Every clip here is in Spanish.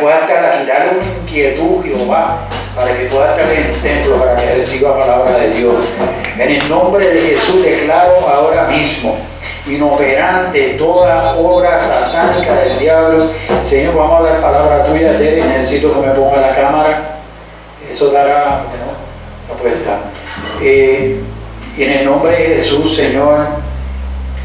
pueda estar aquí, darle una inquietud, Jehová, para que pueda estar en el templo, para que reciba palabra de Dios. En el nombre de Jesús declaro ahora mismo inoperante toda obra satánica del diablo. Señor, vamos a dar palabra tuya. Necesito que me ponga la cámara. Eso dará, no puede estar. Y en el nombre de Jesús, Señor,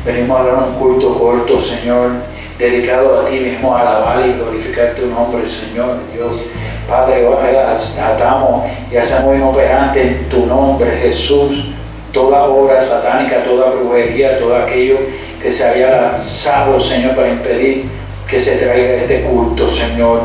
venimos a dar un culto corto, Señor, dedicado a ti mismo, a alabar y glorificar tu nombre, Señor Dios. Padre, atamos y hacemos inoperante en tu nombre, Jesús, toda obra satánica, toda brujería, todo aquello que se haya lanzado, Señor, para impedir que se traiga este culto, Señor.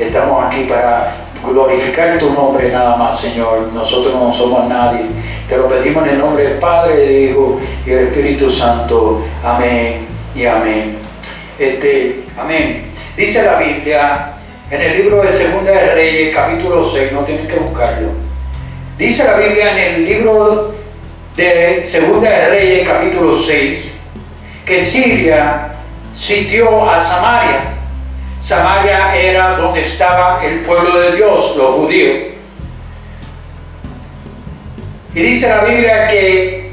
Estamos aquí para glorificar tu nombre nada más, Señor. Nosotros no somos nadie. Te lo pedimos en el nombre del Padre, del Hijo y del Espíritu Santo. Amén y amén. Amén. Dice la Biblia en el libro de Segunda de Reyes, capítulo 6, no tienen que buscarlo. Dice la Biblia en el libro de Segunda de Reyes, capítulo 6, que Siria sitió a Samaria. Samaria era donde estaba el pueblo de Dios, los judíos. Y dice la Biblia que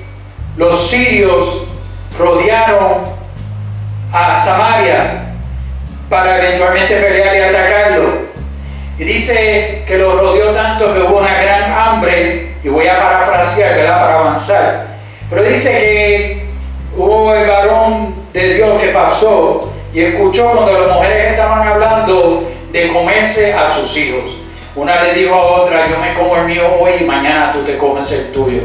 los sirios rodearon a Samaria para eventualmente pelear y atacarlo. Y dice que lo rodeó tanto que hubo una gran hambre, y voy a parafrasear, ¿verdad?, para avanzar. Pero dice que hubo el varón de Dios que pasó y escuchó cuando las mujeres estaban hablando de comerse a sus hijos. Una le dijo a otra: yo me como el mío hoy y mañana tú te comes el tuyo.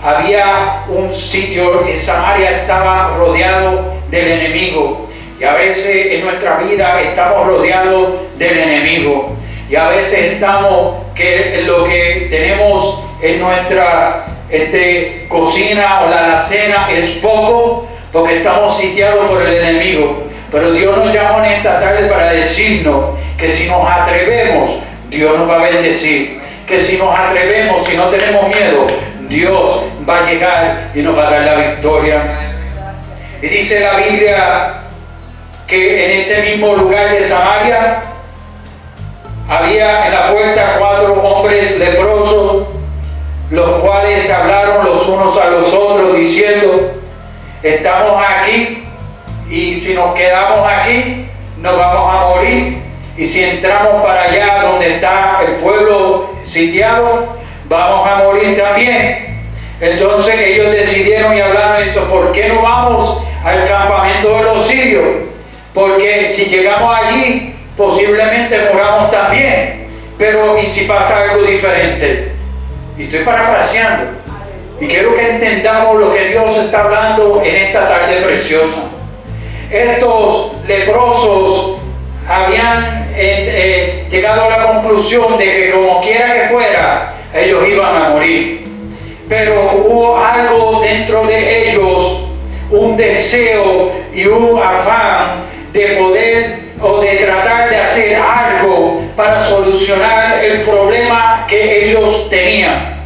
Había un sitio, Samaria estaba rodeado del enemigo. Y a veces en nuestra vida estamos rodeados del enemigo. Y a veces estamos que lo que tenemos en nuestra cocina o la alacena es poco, porque estamos sitiados por el enemigo. Pero Dios nos llamó en esta tarde para decirnos que si nos atrevemos, Dios nos va a bendecir. Que si nos atrevemos, si no tenemos miedo, Dios va a llegar y nos va a dar la victoria. Y dice la Biblia que en ese mismo lugar de Samaria había en la puerta 4 hombres leprosos, los cuales hablaron los unos a los otros diciendo: estamos aquí, y si nos quedamos aquí nos vamos a morir, y si entramos para allá donde está el pueblo sitiado vamos a morir también. Entonces ellos decidieron y hablaron eso: ¿por qué no vamos al campamento de los sirios? Porque si llegamos allí posiblemente muramos también. Pero ¿y si pasa algo diferente? Y estoy parafraseando, y quiero que entendamos lo que Dios está hablando en esta tarde preciosa. Estos leprosos habían llegado a la conclusión de que como quiera que fuera, ellos iban a morir. Pero hubo algo dentro de ellos, un deseo y un afán de poder o de tratar de hacer algo para solucionar el problema que ellos tenían.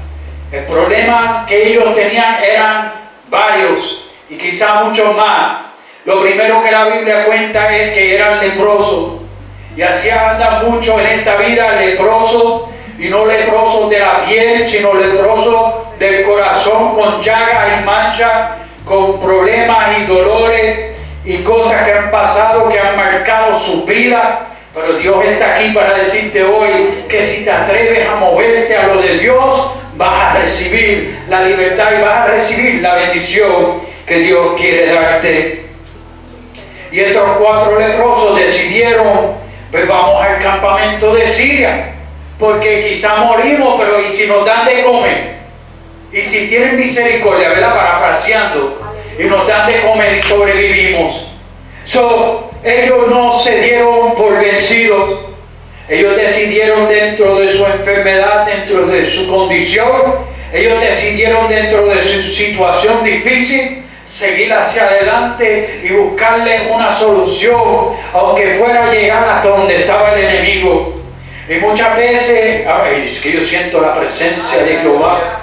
El problema que ellos tenían eran varios y quizá muchos más. Lo primero que la Biblia cuenta es que eran leprosos, y así andan muchos en esta vida, leprosos, y no leprosos de la piel, sino leprosos del corazón, con llagas y manchas, con problemas y dolores y cosas que han pasado, que han marcado su vida. Pero Dios está aquí para decirte hoy que si te atreves a moverte a lo de Dios, vas a recibir la libertad y vas a recibir la bendición que Dios quiere darte. Y estos 4 leprosos decidieron: pues vamos al campamento de Siria, porque quizá morimos, pero ¿y si nos dan de comer? Y si tienen misericordia, ¿verdad?, parafraseando, y nos dan de comer y sobrevivimos. Ellos no se dieron por vencidos. Ellos decidieron, dentro de su enfermedad, dentro de su condición, ellos decidieron dentro de su situación difícil, seguir hacia adelante y buscarle una solución, aunque fuera llegar hasta donde estaba el enemigo. Y muchas veces, es que yo siento la presencia de Jehová.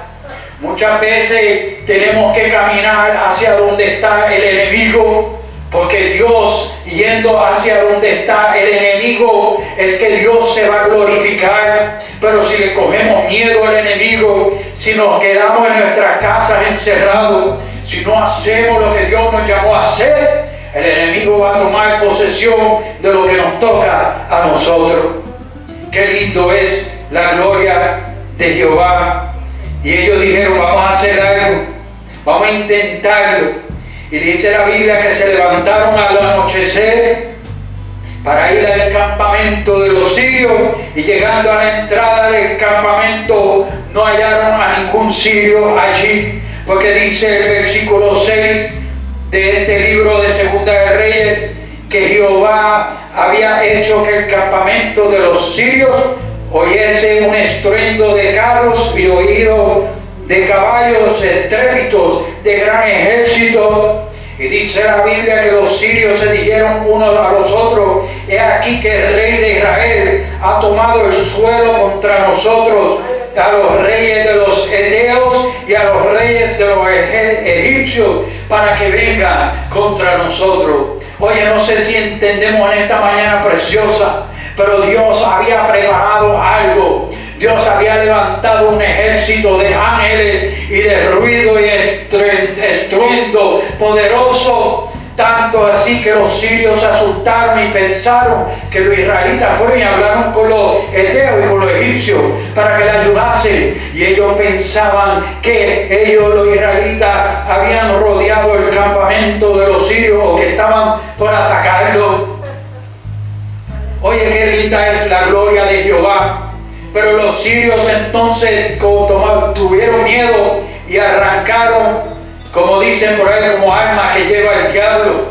Muchas veces tenemos que caminar hacia donde está el enemigo, Porque Dios, yendo hacia donde está el enemigo, es que Dios se va a glorificar. Pero si le cogemos miedo al enemigo, si nos quedamos en nuestras casas encerrados, si no hacemos lo que Dios nos llamó a hacer, el enemigo va a tomar posesión de lo que nos toca a nosotros. Qué lindo es la gloria de Jehová. Y ellos dijeron, vamos a hacer algo, vamos a intentarlo. Y dice la Biblia que se levantaron al anochecer para ir al campamento de los sirios, y llegando a la entrada del campamento no hallaron a ningún sirio allí, porque dice el versículo 6 de este libro de Segunda de Reyes que Jehová había hecho que el campamento de los sirios oyese un estruendo de carros y oído de caballos, estrépitos de gran ejército. Y dice la Biblia que los sirios se dijeron unos a los otros, he aquí que el rey de Israel ha tomado el suelo contra nosotros, a los reyes de los heteos y a los reyes de los egipcios, para que vengan contra nosotros. Oye, no sé si entendemos en esta mañana preciosa, pero Dios había preparado algo. Dios había levantado un ejército de ángeles y de ruido y estruendo poderoso, tanto así que los sirios se asustaron y pensaron que los israelitas fueron y hablaron con los heteos y con los egipcios para que le ayudasen, y ellos pensaban que ellos, los israelitas, habían rodeado el campamento de los sirios o que estaban por atacarlo. Oye, qué linda es la gloria de Jehová. Pero los sirios entonces tuvieron miedo y arrancaron, como dicen por ahí, como arma que lleva el diablo.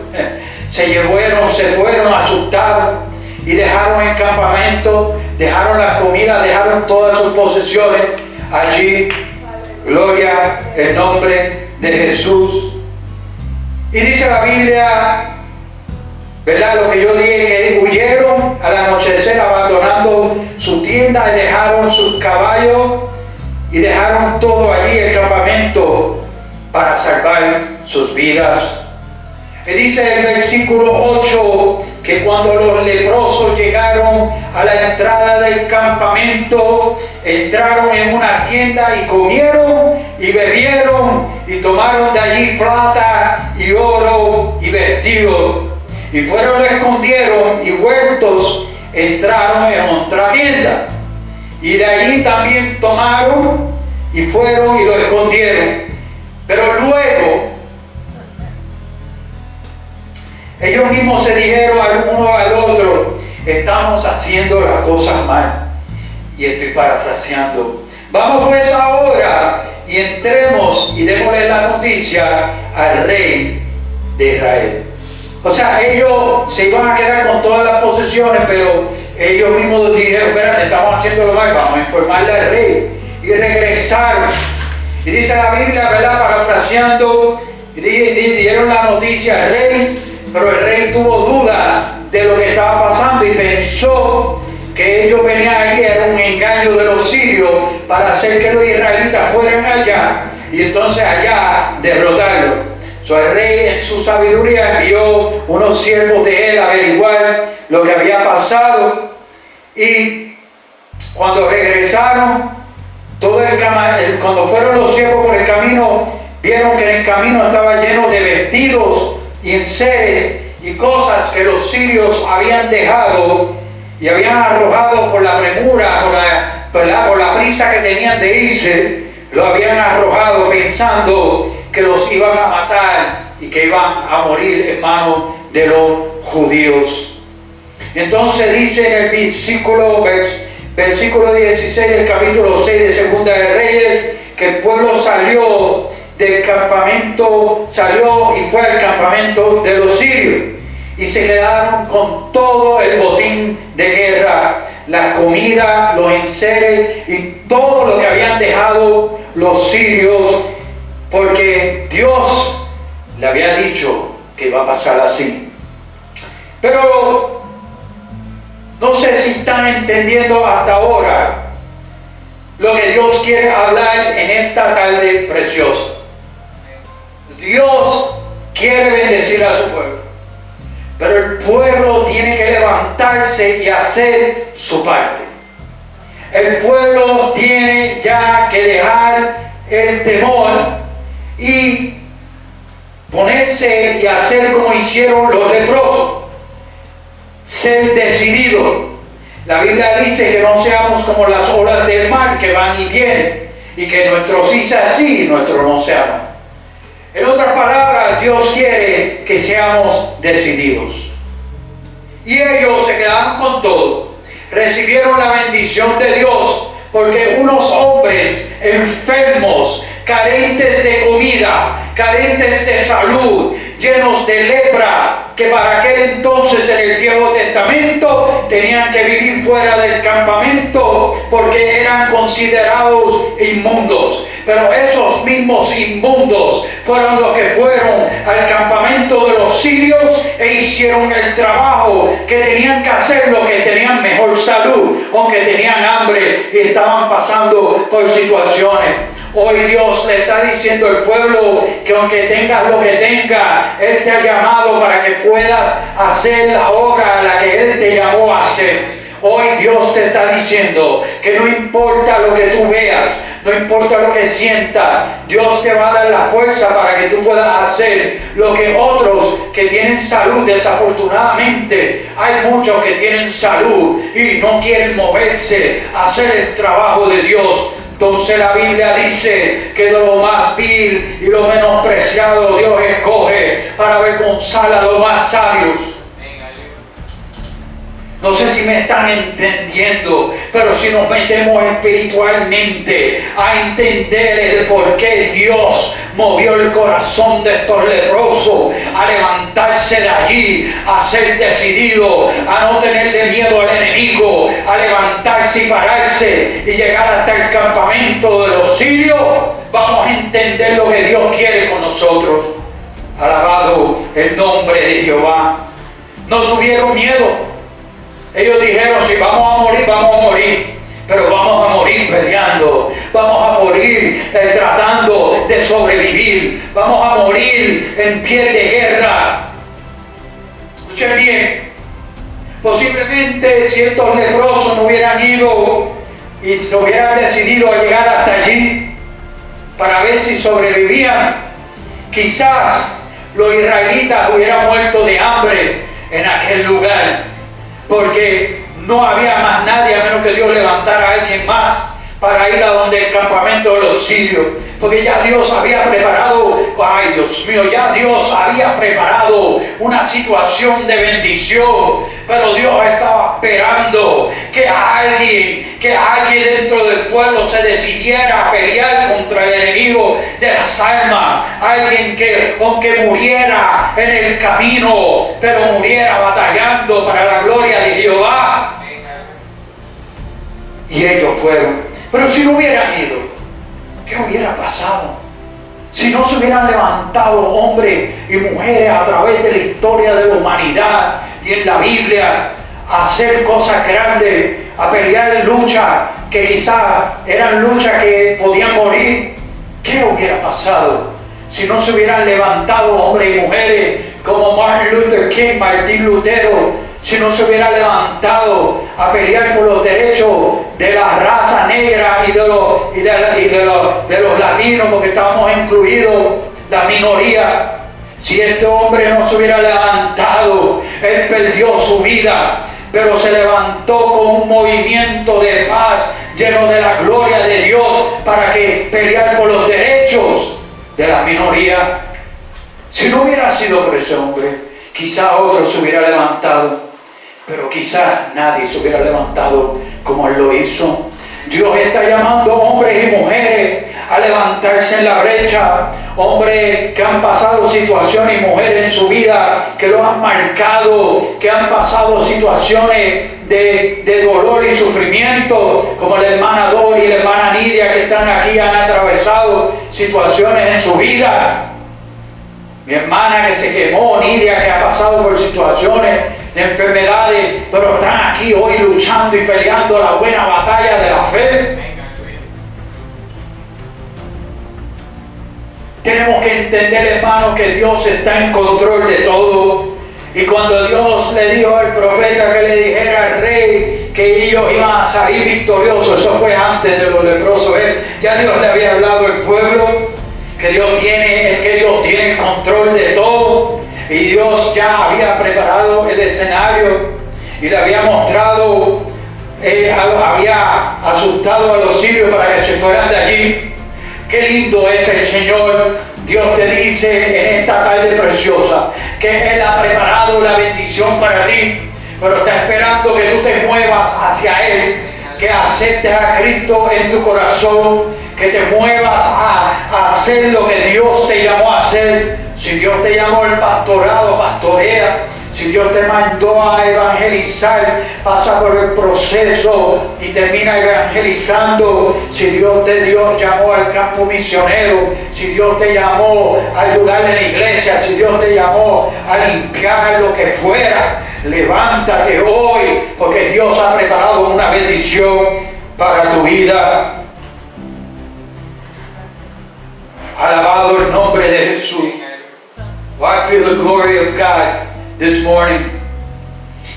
Se fueron asustados y dejaron el campamento, dejaron la comida, dejaron todas sus posesiones allí. Gloria el nombre de Jesús. Y dice la Biblia, ¿verdad? Lo que yo dije, que huyeron al anochecer abandonando su tienda y dejaron sus caballos y dejaron todo allí, el campamento, para salvar sus vidas. Y dice el versículo 8 que cuando los leprosos llegaron a la entrada del campamento, entraron en una tienda y comieron y bebieron y tomaron de allí plata y oro y vestidos. Y fueron, lo escondieron y vueltos entraron en otra tienda. Y de allí también tomaron y fueron y lo escondieron. Pero luego ellos mismos se dijeron al uno al otro, estamos haciendo las cosas mal. Y estoy parafraseando. Vamos pues ahora y entremos y démosle la noticia al rey de Israel. O sea, ellos se iban a quedar con todas las posesiones, pero ellos mismos dijeron, espérate, estamos haciendo lo mal, vamos a informarle al rey. Y regresaron. Y dice la Biblia, ¿verdad? Parafraseando, y dieron la noticia al rey, pero el rey tuvo duda de lo que estaba pasando y pensó que ellos venían allí, era un engaño de los sirios para hacer que los israelitas fueran allá y entonces allá derrotarlos. El rey en su sabiduría envió unos siervos de él a averiguar lo que había pasado, y cuando regresaron, cuando fueron los siervos por el camino, vieron que el camino estaba lleno de vestidos y enseres y cosas que los sirios habían dejado y habían arrojado por la premura, por la prisa que tenían de irse. Lo habían arrojado pensando que los iban a matar y que iban a morir en manos de los judíos. Entonces dice en el versículo 16 del capítulo 6 de Segunda de Reyes, que el pueblo salió del campamento, salió y fue al campamento de los sirios, y se quedaron con todo el botín de guerra, la comida, los enseres y todo lo que habían dejado los sirios, porque Dios le había dicho que iba a pasar así. Pero no sé si están entendiendo hasta ahora lo que Dios quiere hablar en esta tarde preciosa. Dios quiere bendecir a su pueblo. Pero el pueblo tiene que levantarse y hacer su parte. El pueblo tiene ya que dejar el temor y ponerse y hacer como hicieron los leprosos. Ser decidido. La Biblia dice que no seamos como las olas del mar que van y vienen, y que nuestro sí sea sí y nuestro no sea no. En otras palabras, Dios quiere que seamos decididos. Y ellos se quedaron con todo. Recibieron la bendición de Dios, porque unos hombres enfermos, carentes de comida, carentes de salud, llenos de lepra, que para aquel entonces en el Viejo Testamento tenían que vivir fuera del campamento porque eran considerados inmundos. Pero esos mismos inmundos fueron los que fueron al campamento de los sirios e hicieron el trabajo que tenían que hacer, los que tenían mejor salud, aunque tenían hambre y estaban pasando por situaciones. Hoy Dios le está diciendo al pueblo que aunque tengas lo que tenga, Él te ha llamado para que puedas hacer la obra a la que Él te llamó a hacer. Hoy Dios te está diciendo que no importa lo que tú veas, no importa lo que sientas, Dios te va a dar la fuerza para que tú puedas hacer lo que otros que tienen salud, desafortunadamente hay muchos que tienen salud y no quieren moverse a hacer el trabajo de Dios. Entonces la Biblia dice que de lo más vil y lo menospreciado Dios escoge para avergonzar a los más sabios. No sé si me están entendiendo, pero si nos metemos espiritualmente a entender el por qué Dios movió el corazón de estos leprosos a levantarse de allí, a ser decidido, a no tenerle miedo al enemigo, a levantarse y pararse y llegar hasta el campamento de los sirios, vamos a entender lo que Dios quiere con nosotros. Alabado el nombre de Jehová. No tuvieron miedo. Ellos dijeron, si vamos a morir, vamos a morir. Pero vamos a morir peleando. Vamos a morir tratando de sobrevivir. Vamos a morir en pie de guerra. Escuchen bien. Posiblemente si estos leprosos no hubieran ido y se hubieran decidido a llegar hasta allí para ver si sobrevivían, quizás los israelitas hubieran muerto de hambre en aquel lugar. Porque no había más nadie a menos que Dios levantara a alguien más para ir a donde el campamento de los sirios. Porque ya Dios había preparado, ay Dios mío, ya Dios había preparado una situación de bendición. Pero Dios estaba esperando que alguien dentro del pueblo se decidiera a pelear contra el enemigo de las almas. Alguien que aunque muriera en el camino, pero muriera batallando para la gloria de Jehová. Y ellos fueron. Pero si no hubieran ido, ¿qué hubiera pasado? Si no se hubieran levantado hombres y mujeres a través de la historia de la humanidad y en la Biblia a hacer cosas grandes, a pelear luchas que quizás eran luchas que podían morir, ¿qué hubiera pasado? Si no se hubieran levantado hombres y mujeres como Martin Luther King, Martín Lutero, si no se hubiera levantado a pelear por los derechos de la raza negra y de los latinos, porque estábamos incluidos, la minoría. Si este hombre no se hubiera levantado, él perdió su vida, pero se levantó con un movimiento de paz, lleno de la gloria de Dios, para que pelear por los derechos de la minoría. Si no hubiera sido por ese hombre, quizá otro se hubiera levantado. Pero quizás nadie se hubiera levantado como Él lo hizo. Dios está llamando hombres y mujeres a levantarse en la brecha. Hombres que han pasado situaciones y mujeres en su vida que lo han marcado, que han pasado situaciones de dolor y sufrimiento, como la hermana Dori y la hermana Nidia que están aquí, han atravesado situaciones en su vida. Mi hermana que se quemó, Nidia que ha pasado por situaciones de enfermedades, pero están aquí hoy luchando y peleando la buena batalla de la fe. Tenemos que entender, hermanos, que Dios está en control de todo. Y cuando Dios le dijo al profeta que le dijera al rey que ellos iban a salir victoriosos, eso fue antes de los leprosos. Ya Dios le había hablado al pueblo que Dios tiene el control de todo. Y Dios ya había preparado el escenario y le había mostrado, había asustado a los sirios para que se fueran de allí. Qué lindo es el Señor. Dios te dice en esta tarde preciosa que Él ha preparado la bendición para ti, pero está esperando que tú te muevas hacia Él, que aceptes a Cristo en tu corazón, que te muevas a hacer lo que Dios te llamó a hacer. Si Dios te llamó al pastorado, pastorea. Si Dios te mandó a evangelizar, pasa por el proceso y termina evangelizando. Si Dios te llamó al campo misionero, si Dios te llamó a ayudar en la iglesia, si Dios te llamó a limpiar lo que fuera, levántate hoy, porque Dios ha preparado una bendición para tu vida. Alabado el nombre de Jesús. I feel the glory of God this morning.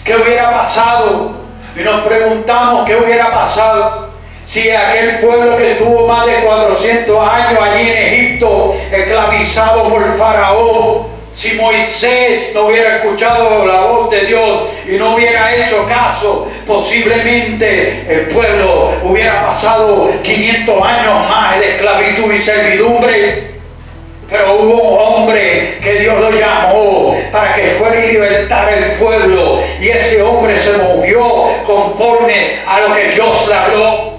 ¿Qué hubiera pasado? Y nos preguntamos qué hubiera pasado si aquel pueblo que tuvo más de 400 años allí en Egipto, esclavizado por Faraón, si Moisés no hubiera escuchado la voz de Dios y no hubiera hecho caso, posiblemente el pueblo hubiera pasado 500 años más de esclavitud y servidumbre. Pero hubo un hombre que Dios lo llamó para que fuera y libertara el pueblo, y ese hombre se movió conforme a lo que Dios le habló.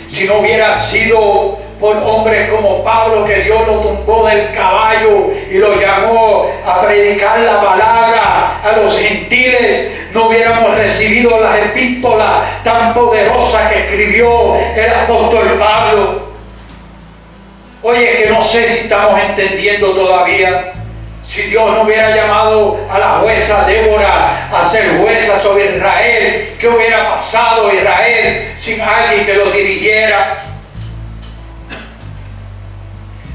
Si no hubiera sido por hombres como Pablo, que Dios lo tumbó del caballo y lo llamó a predicar la palabra a los gentiles, no hubiéramos recibido las epístolas tan poderosas que escribió el apóstol Pablo. Oye, que no sé si estamos entendiendo todavía. Si Dios no hubiera llamado a la jueza Débora a ser jueza sobre Israel, ¿qué hubiera pasado Israel sin alguien que lo dirigiera?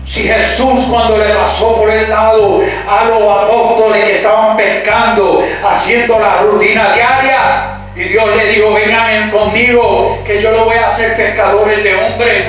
Si Jesús, cuando le pasó por el lado a los apóstoles que estaban pescando, haciendo la rutina diaria, y Dios le dijo: vengan conmigo, que yo lo voy a hacer pescadores de hombres.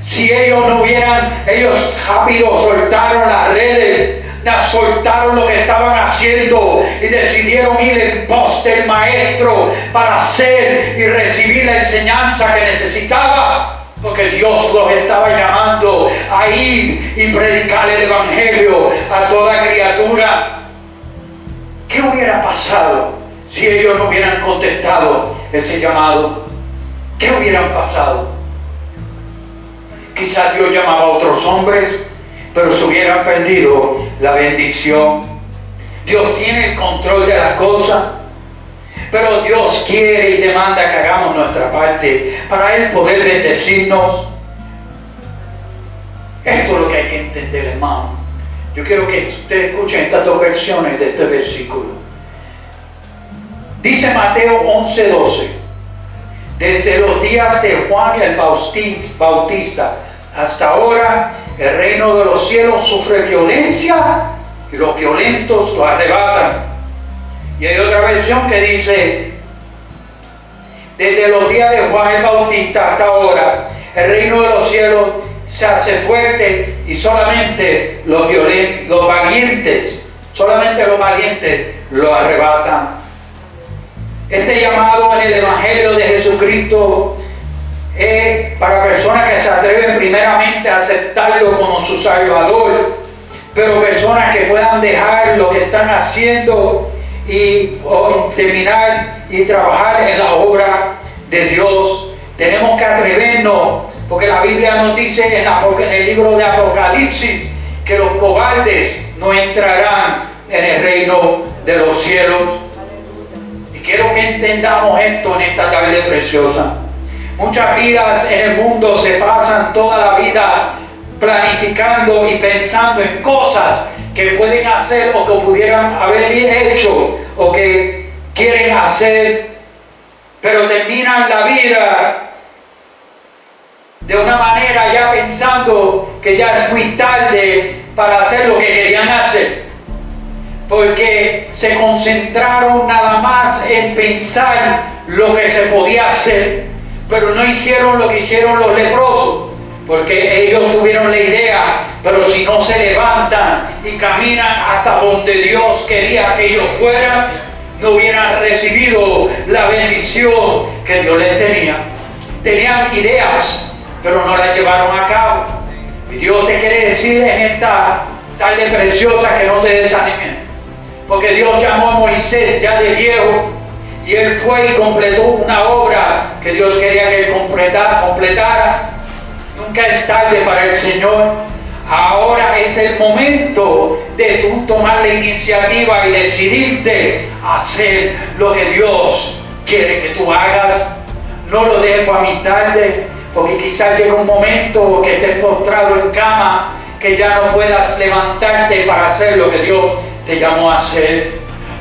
Si ellos no hubieran, ellos rápido soltaron las redes, soltaron lo que estaban haciendo y decidieron ir en pos del maestro para hacer y recibir la enseñanza que necesitaba, porque Dios los estaba llamando a ir y predicar el evangelio a toda criatura. ¿Qué hubiera pasado si ellos no hubieran contestado ese llamado? ¿Qué hubieran pasado? Quizás Dios llamaba a otros hombres, pero se hubieran perdido la bendición. Dios tiene el control de las cosas, pero Dios quiere y demanda que hagamos nuestra parte para Él poder bendecirnos. Esto es lo que hay que entender, hermano. Yo quiero que ustedes escuchen estas dos versiones de este versículo. Dice Mateo 11:12: desde los días de Juan el Bautista hasta ahora, el reino de los cielos sufre violencia y los violentos lo arrebatan. Y hay otra versión que dice: desde los días de Juan el Bautista hasta ahora, el reino de los cielos se hace fuerte y solamente los valientes lo arrebatan. Este llamado en el Evangelio de Jesucristo es para personas que se atreven primeramente a aceptarlo como su Salvador, pero personas que puedan dejar lo que están haciendo y terminar y trabajar en la obra de Dios. Tenemos que atrevernos, porque la Biblia nos dice en el libro de Apocalipsis que los cobardes no entrarán en el reino de los cielos. Quiero que entendamos esto en esta tarde preciosa. Muchas vidas en el mundo se pasan toda la vida planificando y pensando en cosas que pueden hacer o que pudieran haber hecho o que quieren hacer, pero terminan la vida de una manera ya pensando que ya es muy tarde para hacer lo que querían hacer. porque se concentraron nada más en pensar lo que se podía hacer, pero no hicieron lo que hicieron los leprosos, porque ellos tuvieron la idea, pero si no se levantan y caminan hasta donde Dios quería que ellos fueran, no hubieran recibido la bendición que Dios les tenía. Tenían ideas, pero no las llevaron a cabo. Y Dios te quiere decir en esta tarde preciosa que no te desanimes, porque Dios llamó a Moisés ya de viejo, y él fue y completó una obra que Dios quería que él completara. Nunca es tarde para el Señor. Ahora es el momento de tú tomar la iniciativa y decidirte a hacer lo que Dios quiere que tú hagas. No lo dejes para mi tarde, porque quizás llegue un momento que estés postrado en cama, que ya no puedas levantarte para hacer lo que Dios te llamó a hacer.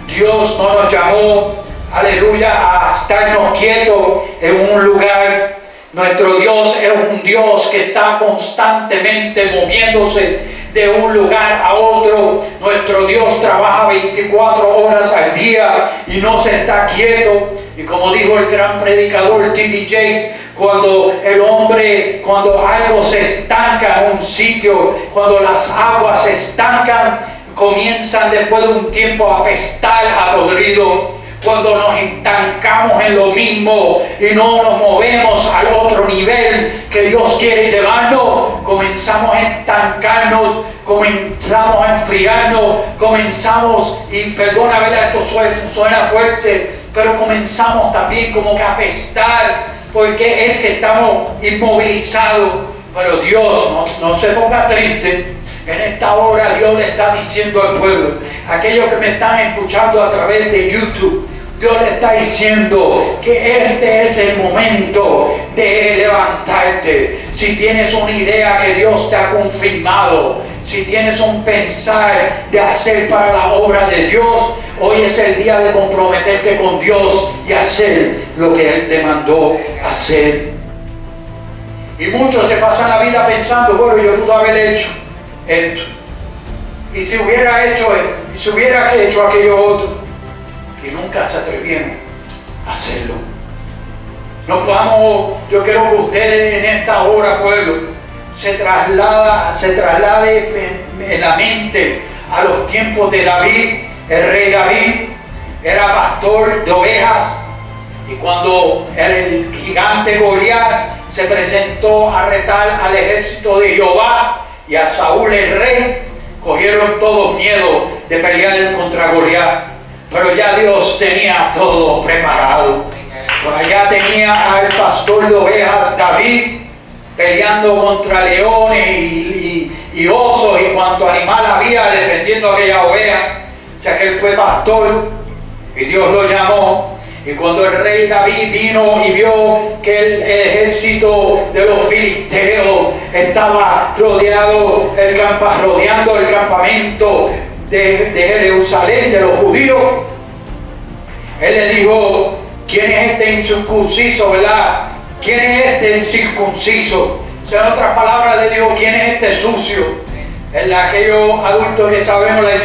Dios no nos llamó, aleluya, a estarnos quietos en un lugar. Nuestro Dios es un Dios que está constantemente moviéndose de un lugar a otro. Nuestro Dios trabaja 24 horas al día y no se está quieto. Y como dijo el gran predicador T.D. Jakes, cuando algo se estanca en un sitio, cuando las aguas se estancan, comienzan después de un tiempo a apestar a podrido. Cuando nos estancamos en lo mismo y no nos movemos al otro nivel que Dios quiere llevarnos, comenzamos a estancarnos, comenzamos a enfriarnos, y perdona, ¿verdad? Esto suena fuerte, pero comenzamos también como que a apestar, porque es que estamos inmovilizados. Pero Dios no se ponga triste. En esta hora Dios le está diciendo al pueblo, aquellos que me están escuchando a través de YouTube, Dios le está diciendo que este es el momento de levantarte. Si tienes una idea que Dios te ha confirmado, si tienes un pensar de hacer para la obra de Dios, hoy es el día de comprometerte con Dios y hacer lo que Él te mandó hacer. Y muchos se pasan la vida pensando, bueno, yo pude haber hecho esto, y si hubiera hecho esto, y si hubiera hecho aquello otro, y nunca se atrevieron a hacerlo. Yo quiero que ustedes en esta hora, pueblo, se traslade en la mente a los tiempos de David. El rey David era pastor de ovejas, y cuando el gigante Goliat se presentó a retar al ejército de Jehová y a Saúl el rey, cogieron todos miedo de pelear contra Goliat. Pero ya Dios tenía todo preparado. Por allá tenía al pastor de ovejas David peleando contra leones y osos y cuanto animal había, defendiendo aquella oveja. O sea que él fue pastor y Dios lo llamó. Y cuando el rey David vino y vio que el ejército de los filisteos estaba rodeando el campamento de Jerusalén, de los judíos, él le dijo, ¿quién es este incircunciso, verdad? ¿Quién es este incircunciso? O sea, en otras palabras le dijo, ¿quién es este sucio? Aquellos adultos que sabemos la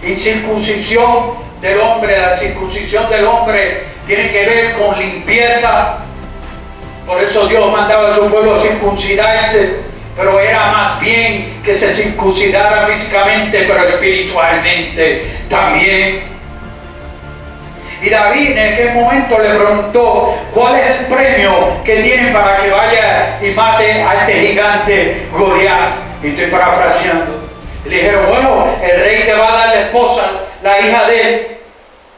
incircuncisión del hombre, la circuncisión del hombre tiene que ver con limpieza. Por eso Dios mandaba a su pueblo a circuncidarse, pero era más bien que se circuncidara físicamente, pero espiritualmente también. Y David en aquel momento le preguntó, ¿cuál es el premio que tienen para que vaya y mate a este gigante Goliat? Y estoy parafraseando. Le dijeron, bueno, el rey te va a dar la esposa, la hija de él.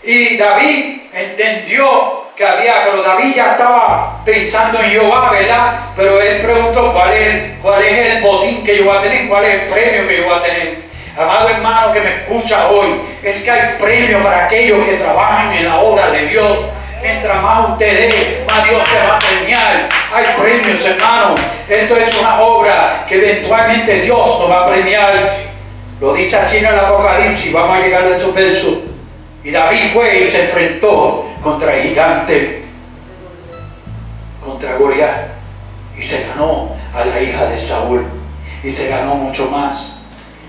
Y David entendió que pero David ya estaba pensando en Jehová, ¿verdad? Pero él preguntó, ¿cuál es el botín que yo voy a tener? ¿Cuál es el premio que yo voy a tener? Amado hermano que me escucha hoy, es que hay premio para aquellos que trabajan en la obra de Dios. Mientras más usted dé, más Dios te va a premiar. Hay premios, hermano. Esto es una obra que eventualmente Dios nos va a premiar. Lo dice así en el Apocalipsis. Vamos a llegar a esos versos. Y David fue y se enfrentó contra el gigante, contra Goliat, y se ganó a la hija de Saúl, y se ganó mucho más.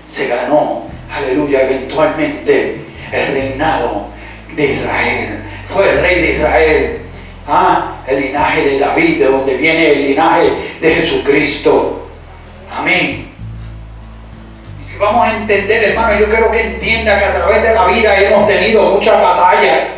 Se ganó aleluya, eventualmente el reinado de Israel. Fue el rey de Israel. El linaje de David, de donde viene el linaje de Jesucristo. Amén. Y si vamos a entender, hermano, yo quiero que entienda que a través de la vida hemos tenido muchas batallas.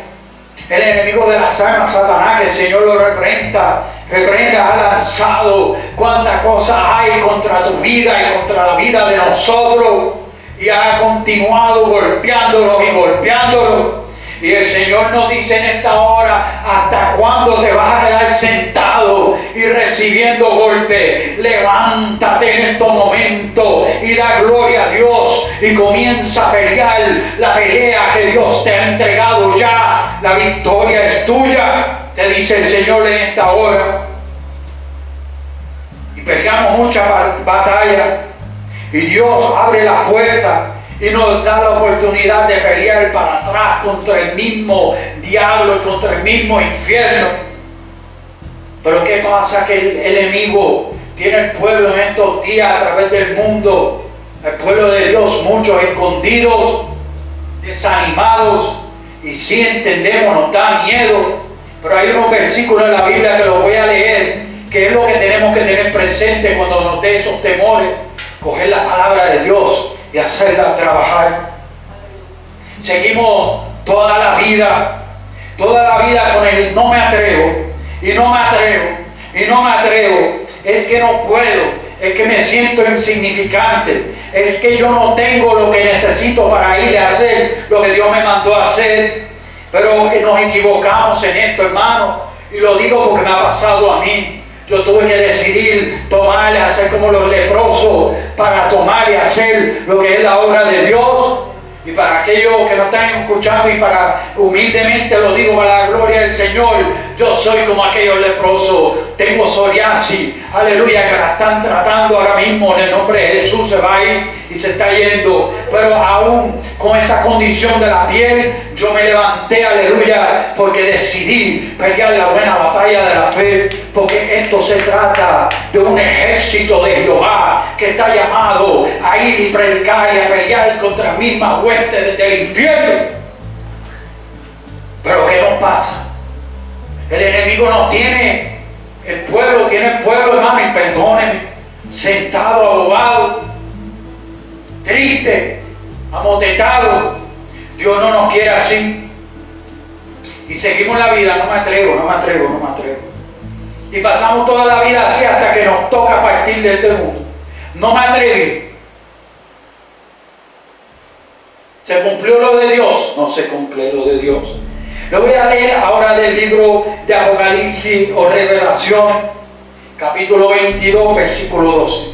El enemigo de las almas, Satanás, que el Señor lo reprenda, ha lanzado cuántas cosas hay contra tu vida y contra la vida de nosotros, y ha continuado golpeándonos y golpeándonos. Y el Señor nos dice en esta hora: ¿hasta cuándo te vas a quedar sentado y recibiendo golpes? Levántate en estos momentos y da gloria a Dios y comienza a pelear la pelea que Dios te ha entregado ya. La victoria es tuya, te dice el Señor en esta hora. Y peleamos muchas batallas y Dios abre la puerta y nos da la oportunidad de pelear para atrás contra el mismo diablo, contra el mismo infierno. Pero ¿qué pasa? Que el enemigo tiene el pueblo en estos días a través del mundo, el pueblo de Dios, muchos escondidos, desanimados, y sí entendemos, nos da miedo, pero hay unos versículos en la Biblia que los voy a leer, que es lo que tenemos que tener presente cuando nos dé esos temores: coger la palabra de Dios y hacerla trabajar. Seguimos toda la vida con el no me atrevo, y no me atrevo, y no me atrevo, es que no puedo, es que me siento insignificante, es que yo no tengo lo que necesito para ir a hacer lo que Dios me mandó a hacer. Pero nos equivocamos en esto, hermano, y lo digo porque me ha pasado a mí. Yo tuve que decidir tomar y hacer como los leprosos, para tomar y hacer lo que es la obra de Dios. Y para aquellos que no están escuchando, y para humildemente lo digo para la gloria del Señor, yo soy como aquellos leprosos. Tengo psoriasis, aleluya, que la están tratando ahora mismo en el nombre de Jesús. Se va a ir y se está yendo, pero aún con esa condición de la piel, yo me levanté, aleluya, porque decidí pelear la buena batalla de la fe, porque esto se trata de un ejército de Jehová que está llamado a ir y predicar y a pelear contra las mismas huestes del infierno. Pero ¿qué nos pasa? El enemigo nos tiene, el pueblo tiene el pueblo, hermano, y perdónenme, sentado, abogado, triste, amotetado. Dios no nos quiere así. Y seguimos la vida: no me atrevo. Y pasamos toda la vida así hasta que nos toca partir de este mundo. No me atreví. ¿Se cumplió lo de Dios? No se cumplió lo de Dios. Le voy a leer ahora del libro de Apocalipsis o Revelación, capítulo 22, versículo 12.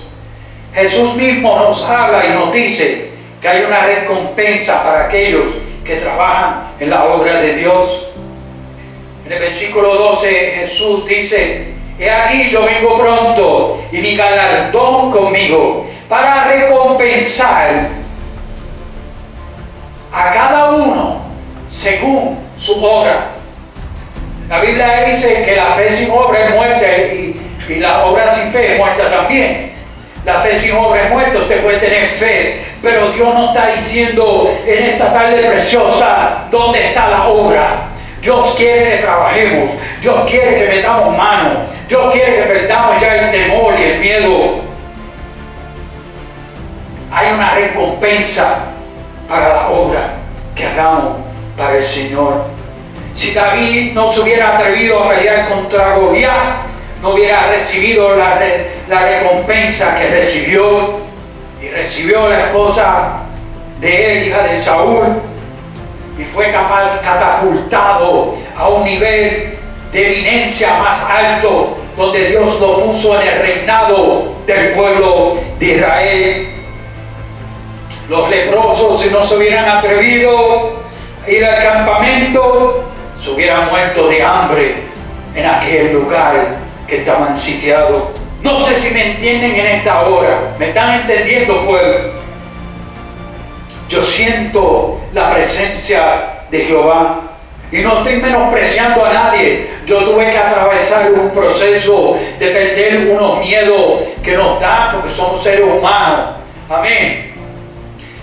Jesús mismo nos habla y nos dice que hay una recompensa para aquellos que trabajan en la obra de Dios. En el versículo 12 Jesús dice: he aquí yo vengo pronto, y mi galardón conmigo, para recompensar a cada uno según su obra. La Biblia dice que la fe sin obra es muerte, y la obra sin fe es muerta también. La fe sin obra es muerta. Usted puede tener fe, pero Dios nos está diciendo en esta tarde preciosa dónde está la obra. Dios quiere que trabajemos, Dios quiere que metamos mano, Dios quiere que perdamos ya el temor y el miedo. Hay una recompensa para la obra que hagamos para el Señor. Si David no se hubiera atrevido a pelear contra Goliat, no hubiera recibido la recompensa que recibió, y recibió la esposa de él, hija de Saúl, y fue catapultado a un nivel de eminencia más alto, donde Dios lo puso en el reinado del pueblo de Israel. Los leprosos, si no se hubieran atrevido a ir al campamento, se hubieran muerto de hambre en aquel lugar que estaban sitiados. No sé si me entienden en esta hora. ¿Me están entendiendo, pueblo? Yo siento la presencia de Jehová. Y no estoy menospreciando a nadie. Yo tuve que atravesar un proceso de perder unos miedos que nos dan porque somos seres humanos. Amén.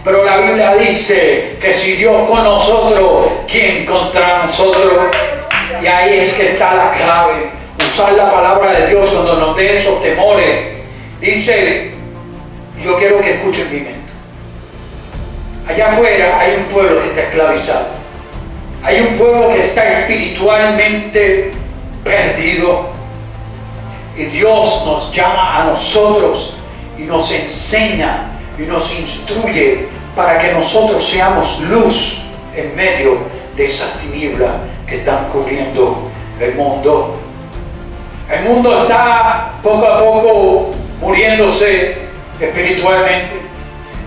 Pero la Biblia dice que si Dios con nosotros, ¿quién contra nosotros? Y ahí es que está la clave. Usar la palabra de Dios cuando nos dé esos temores. Dice, yo quiero que escuchen bien esto. Allá afuera hay un pueblo que está esclavizado. Hay un pueblo que está espiritualmente perdido. Y Dios nos llama a nosotros y nos enseña y nos instruye para que nosotros seamos luz en medio de esas tinieblas que están cubriendo el mundo. El mundo está poco a poco muriéndose espiritualmente.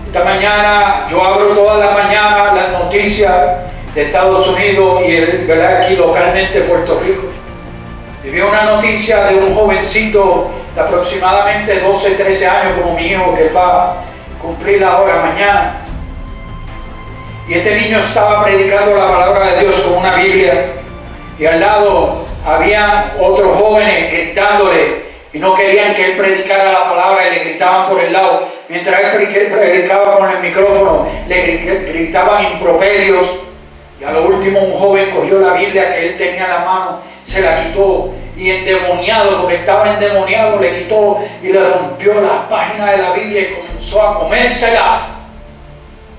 Esta mañana yo abro toda la mañana las noticias de Estados Unidos y ¿verdad? Aquí localmente Puerto Rico. Y vi una noticia de un jovencito de aproximadamente 12, 13 años como mi hijo, que va a cumplir ahora mañana. Y este niño estaba predicando la palabra de Dios con una Biblia y al lado había otros jóvenes gritándole y no querían que él predicara la palabra y le gritaban por el lado. Mientras él predicaba con el micrófono, le gritaban improperios. Y a lo último un joven cogió la Biblia que él tenía en la mano, se la quitó y endemoniado, porque estaba endemoniado, le quitó y le rompió la página de la Biblia y comenzó a comérsela.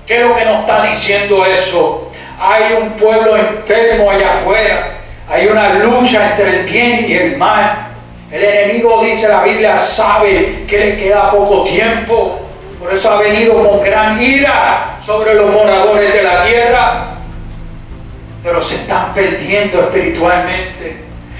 ¿Qué es lo que nos está diciendo eso? Hay un pueblo enfermo allá afuera. Hay una lucha entre el bien y el mal. El enemigo, dice la Biblia, sabe que le queda poco tiempo. Por eso ha venido con gran ira sobre los moradores de la tierra. Pero se están perdiendo espiritualmente.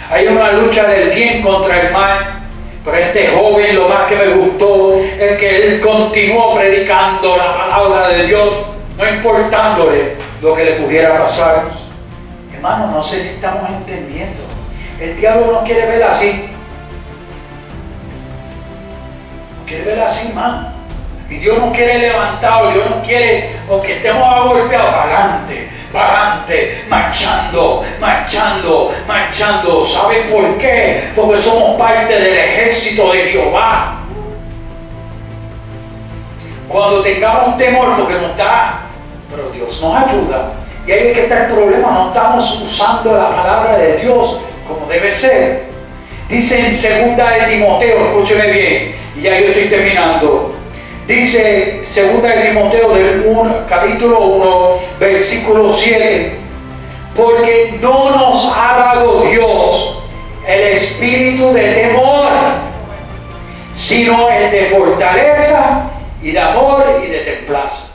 Hay una lucha del bien contra el mal. Pero este joven, lo más que me gustó es que él continuó predicando la palabra de Dios, no importándole lo que le pudiera pasar. Hermano, no sé si estamos entendiendo. El diablo no quiere ver así. No quiere ver así, hermano. Y Dios nos quiere levantar, Dios nos quiere, aunque estemos agolpeados, para adelante, marchando. ¿Saben por qué? Porque somos parte del ejército de Jehová. Cuando tengamos un temor, porque nos da, pero Dios nos ayuda. Y ahí es que está el problema, no estamos usando la palabra de Dios como debe ser. Dice en 2 de Timoteo, escúcheme bien, y ya yo estoy terminando. Dice 2 de Timoteo capítulo 1, versículo 7. Porque no nos ha dado Dios el espíritu de temor, sino el de fortaleza y de amor y de templanza.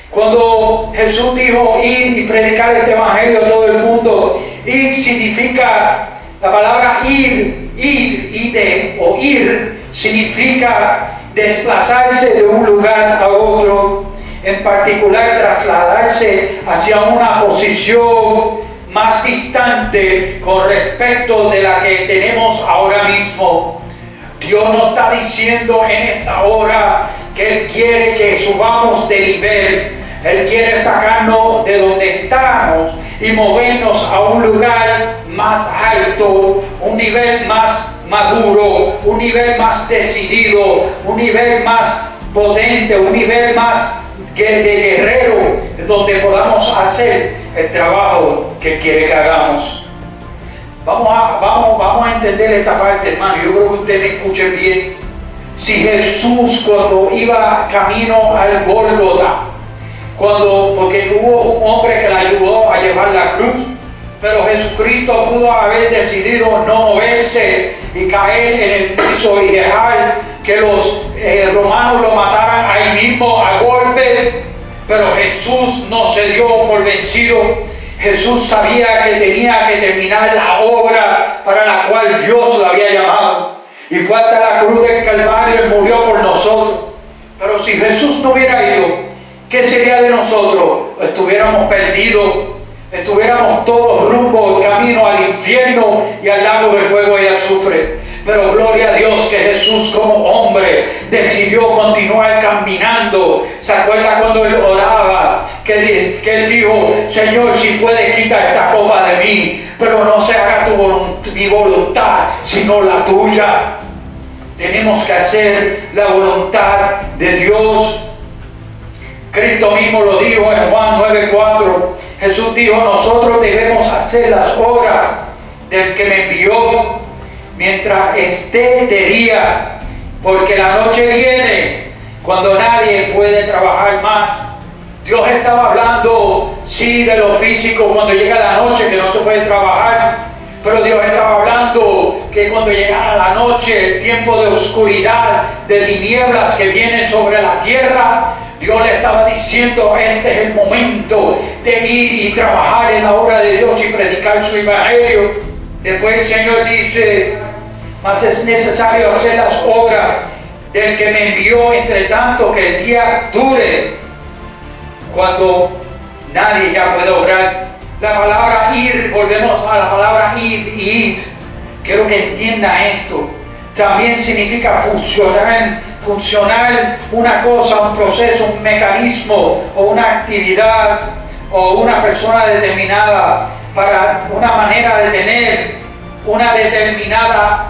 Cuando Jesús dijo ir y predicar este evangelio a todo el mundo, ir significa, la palabra ir significa desplazarse de un lugar a otro, en particular trasladarse hacia una posición más distante con respecto de la que tenemos ahora mismo. Dios nos está diciendo en esta hora que Él quiere que subamos de nivel. Él quiere sacarnos de donde estamos y movernos a un lugar más alto, un nivel más maduro, un nivel más decidido, un nivel más potente, un nivel más de guerrero, donde podamos hacer el trabajo que quiere que hagamos. Vamos a entender esta parte, hermano. Yo creo que usted me escuche bien. Si Jesús, cuando iba camino al Gólgota, porque hubo un hombre que le ayudó a llevar la cruz, pero Jesucristo pudo haber decidido no moverse y caer en el piso y dejar que los romanos lo mataran ahí mismo a golpes, pero Jesús no se dio por vencido. Jesús sabía que tenía que terminar la obra para la cual Dios lo había llamado, y fue hasta la cruz del Calvario y murió por nosotros. Pero si Jesús no hubiera ido, ¿qué sería de nosotros? Estuviéramos perdidos, estuviéramos todos rumbo camino al infierno y al lago de fuego y azufre. Pero gloria a Dios que Jesús como hombre decidió continuar caminando. ¿Se acuerda cuando Él oraba? Que Él dijo: Señor, si puedes, quita esta copa de mí, pero no se haga mi voluntad, sino la tuya. Tenemos que hacer la voluntad de Dios. Cristo mismo lo dijo en Juan 9:4. Jesús dijo, nosotros debemos hacer las obras del que me envió mientras esté de día, porque la noche viene cuando nadie puede trabajar más. Dios estaba hablando, sí, de lo físico cuando llega la noche que no se puede trabajar, pero Dios estaba hablando que cuando llegara la noche, el tiempo de oscuridad, de tinieblas que vienen sobre la tierra, Dios le estaba diciendo, este es el momento de ir y trabajar en la obra de Dios y predicar su evangelio. Después el Señor dice, mas es necesario hacer las obras del que me envió, entre tanto que el día dure, cuando nadie ya puede obrar. La palabra ir, volvemos a la palabra id. Quiero que entienda esto. También significa funcionar una cosa, un proceso, un mecanismo o una actividad o una persona determinada para una manera de tener una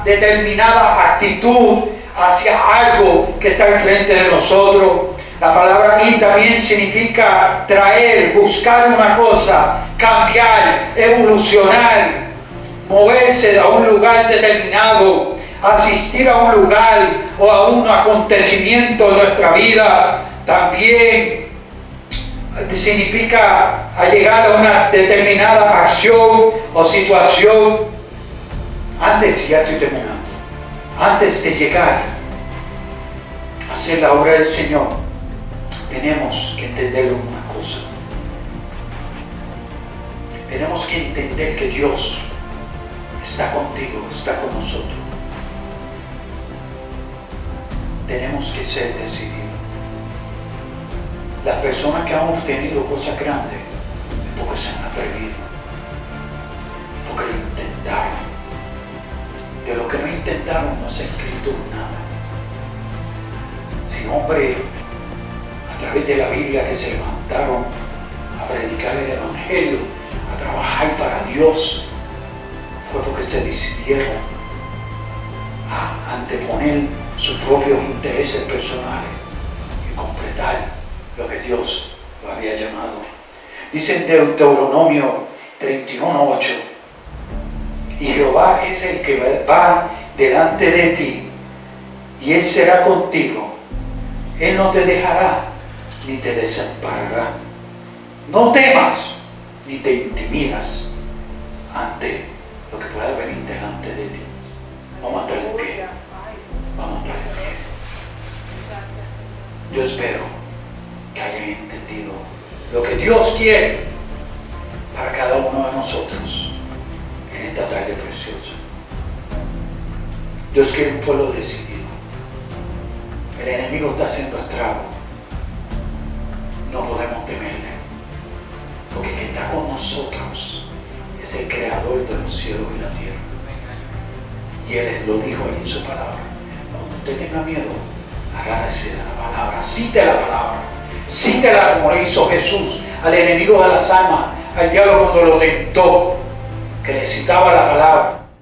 determinada actitud hacia algo que está enfrente de nosotros. La palabra ir también significa traer, buscar una cosa, cambiar, evolucionar, moverse a un lugar determinado, asistir a un lugar o a un acontecimiento en nuestra vida. También significa llegar a una determinada acción o situación. Ya estoy terminando. Antes de llegar a hacer la obra del Señor, tenemos que entender una cosa. Tenemos que entender que Dios está contigo, está con nosotros. Tenemos que ser decididos. Las personas que han obtenido cosas grandes es porque se han atrevido, porque lo intentaron. De lo que no intentaron no se ha escrito nada. Si hombres a través de la Biblia que se levantaron a predicar el Evangelio, a trabajar para Dios, fue porque se decidieron a anteponer sus propios intereses personales y completar lo que Dios lo había llamado. Dice en Deuteronomio 31:8, y Jehová es el que va delante de ti, y Él será contigo. Él no te dejará ni te desamparará. No temas ni te intimidas ante lo que pueda venir delante de ti. Vamos a estar en pie. Vamos a estar en pie. Yo espero que hayan entendido lo que Dios quiere para cada uno de nosotros en esta tarde preciosa. Dios quiere un pueblo decidido. El enemigo está haciendo estrago. No podemos temerle, porque el que está con nosotros es el creador de los cielos y la tierra. Y Él lo dijo ahí en su palabra. Cuando usted tenga miedo, agárrese de la palabra, cite la palabra, cítela como le hizo Jesús al enemigo de las almas, al diablo cuando lo tentó, que necesitaba la palabra.